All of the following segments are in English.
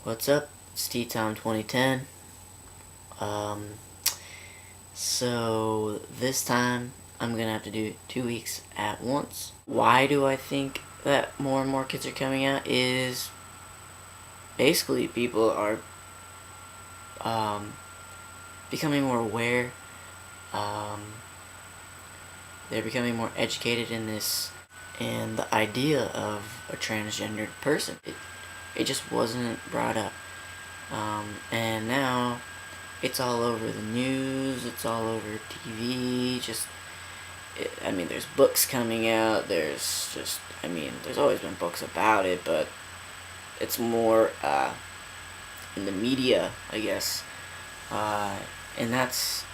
What's up? It's Tea Time 2010. Um, so this time I'm gonna have to do 2 weeks at once. Why do I think that more and more kids are coming out? Is basically people are um, becoming more aware. Um, they're becoming more educated in this, and the idea of a transgendered person. It just wasn't brought up. And now it's all over the news, it's all over TV, there's books coming out, there's always been books about it, but it's more, in the media, I guess, and that's,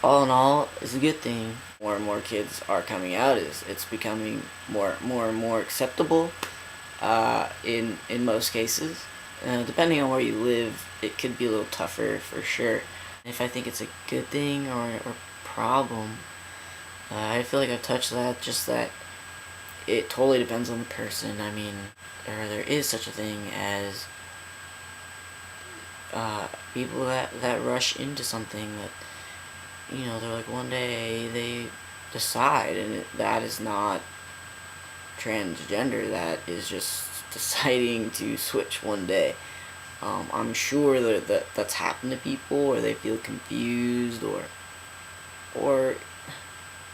all in all, is a good thing. More and more kids are coming out, it's becoming more and more acceptable, in most cases. Depending on where you live, it could be a little tougher for sure. If I think it's a good thing or problem, I feel like I've touched that, just that it totally depends on the person. I mean, there is such a thing as people that rush into something that, they're like one day they decide, and that is not transgender, that is just deciding to switch one day. I'm sure that's happened to people, or they feel confused, or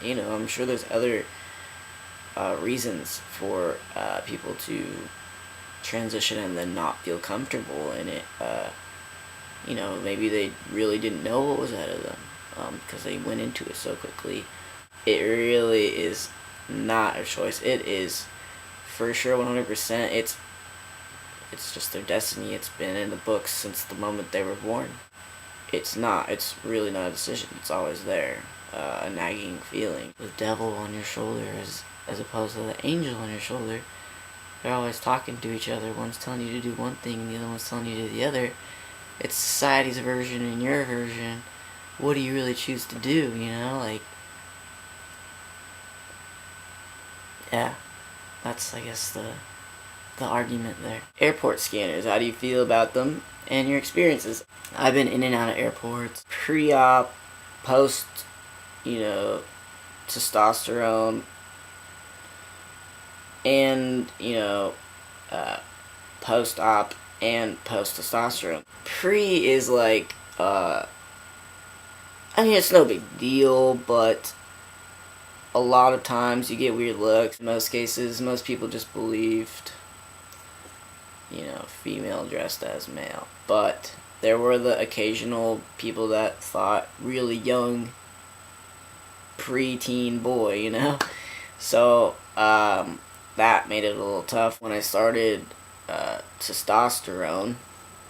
I'm sure there's other reasons for people to transition and then not feel comfortable in it. Maybe they really didn't know what was ahead of them, because they went into it so quickly. It really is not a choice. It is for sure 100%. It's just their destiny. It's been in the books since the moment they were born. It's really not a decision. It's always there. A nagging feeling. The devil on your shoulder as opposed to the angel on your shoulder. They're always talking to each other. One's telling you to do one thing and the other one's telling you to do the other. It's society's version and your version. What do you really choose to do, Yeah. That's, I guess, the argument there. Airport scanners, how do you feel about them and your experiences? I've been in and out of airports, pre-op, post, testosterone, and, post-op and post-testosterone. Pre is like, it's no big deal, but a lot of times you get weird looks. In most cases, most people just believed, female dressed as male. But there were the occasional people that thought really young pre-teen boy, So, that made it a little tough when I started testosterone,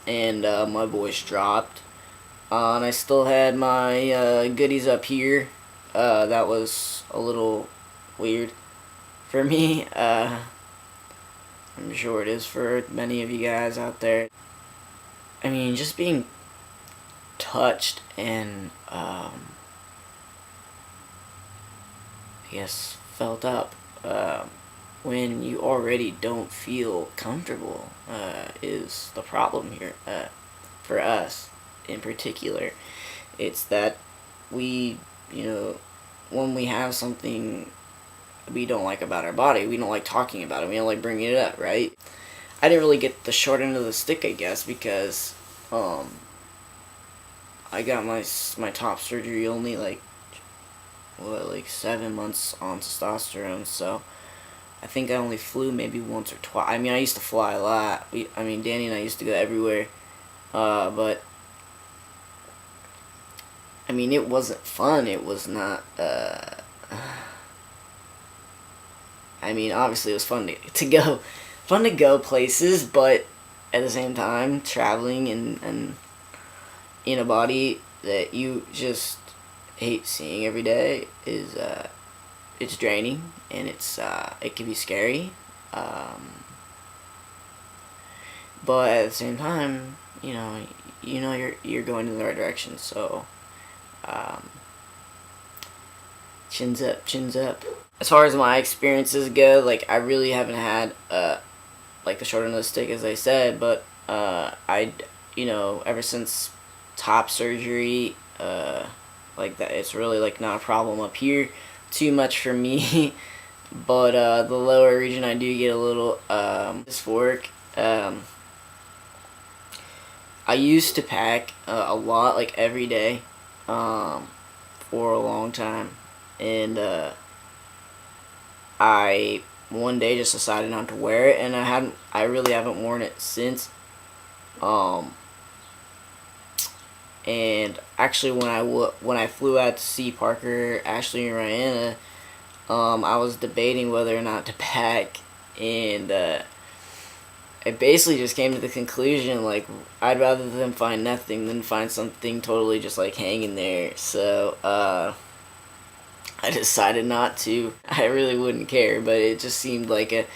and my voice dropped. And I still had my goodies up here. That was a little weird for me. I'm sure it is for many of you guys out there. Just being touched and, I guess, felt up when you already don't feel comfortable is the problem here, for us in particular. It's that we, when we have something we don't like about our body, we don't like talking about it, we don't like bringing it up, right? I didn't really get the short end of the stick, I guess, because I got my top surgery only like 7 months on testosterone, so I think I only flew maybe once or twice. I used to fly a lot. Danny and I used to go everywhere, but it wasn't fun. It was not, obviously it was fun to go places, but at the same time, traveling and in a body that you just hate seeing every day is, it's draining, and it can be scary, but at the same time, you're going in the right direction, so, chins up. As far as my experiences go, I really haven't had, the short end of the stick, as I said, but ever since top surgery, like that, it's really like not a problem up here too much for me. But the lower region, I do get a little dysphoric. I used to pack a lot, like every day, for a long time, and I one day just decided not to wear it, and I really haven't worn it since. And actually, when I flew out to see Parker, Ashley, and Rihanna, I was debating whether or not to pack, and I basically just came to the conclusion, like, I'd rather them find nothing than find something totally just, like, hanging there. So, I decided not to. I really wouldn't care, but it just seemed like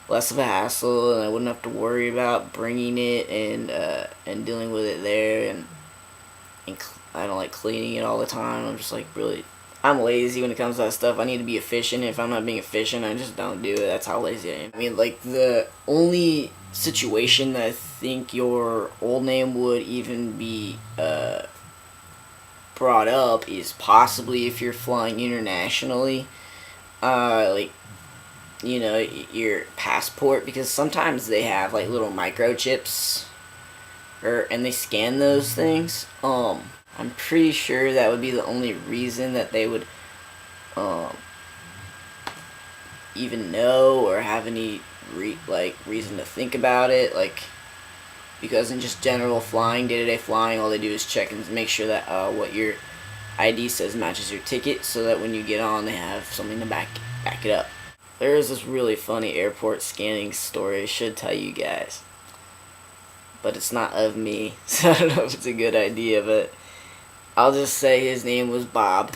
less of a hassle, and I wouldn't have to worry about bringing it and dealing with it there, and I don't like cleaning it all the time. I'm just, like, really... I'm lazy when it comes to that stuff. I need to be efficient. If I'm not being efficient, I just don't do it. That's how lazy I am. I mean, like, the only situation that I think your old name would even be brought up is possibly if you're flying internationally. Like, your passport, because sometimes they have, like, little microchips, and they scan those things. I'm pretty sure that would be the only reason that they would even know or have any reason to think about it, like, because in just general flying, day-to-day flying, all they do is check and make sure that what your ID says matches your ticket, so that when you get on, they have something to back it up. There is this really funny airport scanning story I should tell you guys, but it's not of me, so I don't know if it's a good idea, but I'll just say his name was Bob.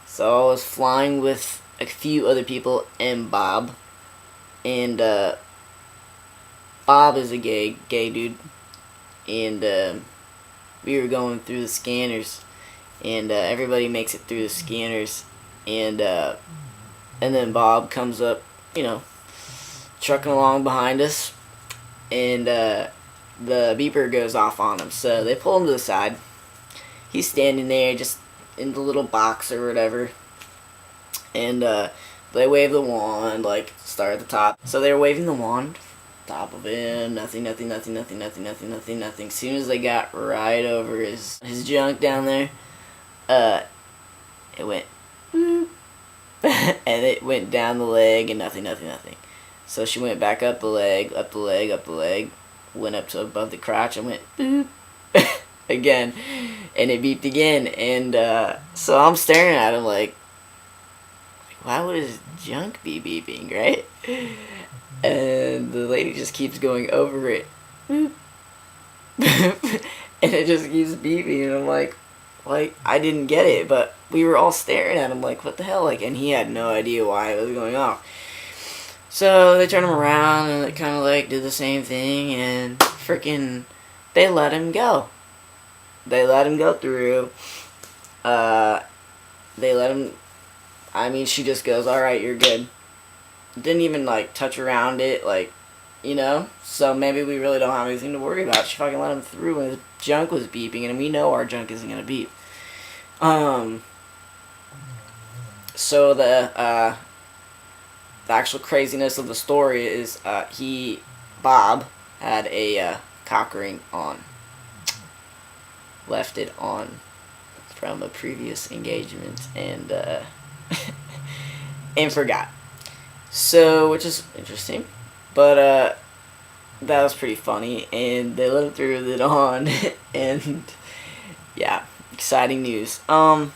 So I was flying with a few other people and Bob. And Bob is a gay dude. And we were going through the scanners. And everybody makes it through the scanners. And then Bob comes up, trucking along behind us. And the beeper goes off on him. So they pull him to the side. He's standing there just in the little box or whatever, and they wave the wand, like, start at the top. So they were waving the wand, top of him, nothing. As soon as they got right over his junk down there, it went boop, and it went down the leg, and nothing. So she went back up the leg, went up to above the crotch, and went boop. Again, and it beeped again, and so I'm staring at him like, why would his junk be beeping, right? And the lady just keeps going over it, boop, boop, and it just keeps beeping, and I'm like, I didn't get it, but we were all staring at him like, what the hell, like, and he had no idea why it was going off. So they turned him around, and they kind of like did the same thing, and freaking, they let him go. They let him go through. They let him... I mean, she just goes, alright, you're good. Didn't even, like, touch around it, like, So maybe we really don't have anything to worry about. She fucking let him through when his junk was beeping, and we know our junk isn't gonna beep. So the actual craziness of the story is, Bob, had a cock ring on. Left it on from a previous engagement, and and forgot. So, which is interesting, but that was pretty funny, and they let him through with it on, and yeah, exciting news. I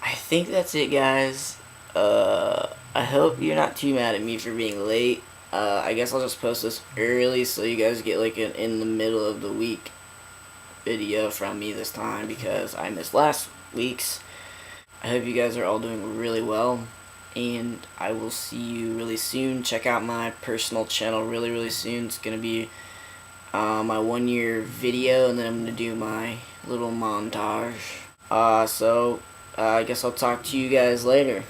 think that's it, guys. I hope you're not too mad at me for being late. I guess I'll just post this early so you guys get like an in the middle of the week video from me this time, because I missed last week's. I hope you guys are all doing really well, and I will see you really soon. Check out my personal channel really soon. It's gonna be my 1 year video, and then I'm gonna do my little montage. So I guess I'll talk to you guys later.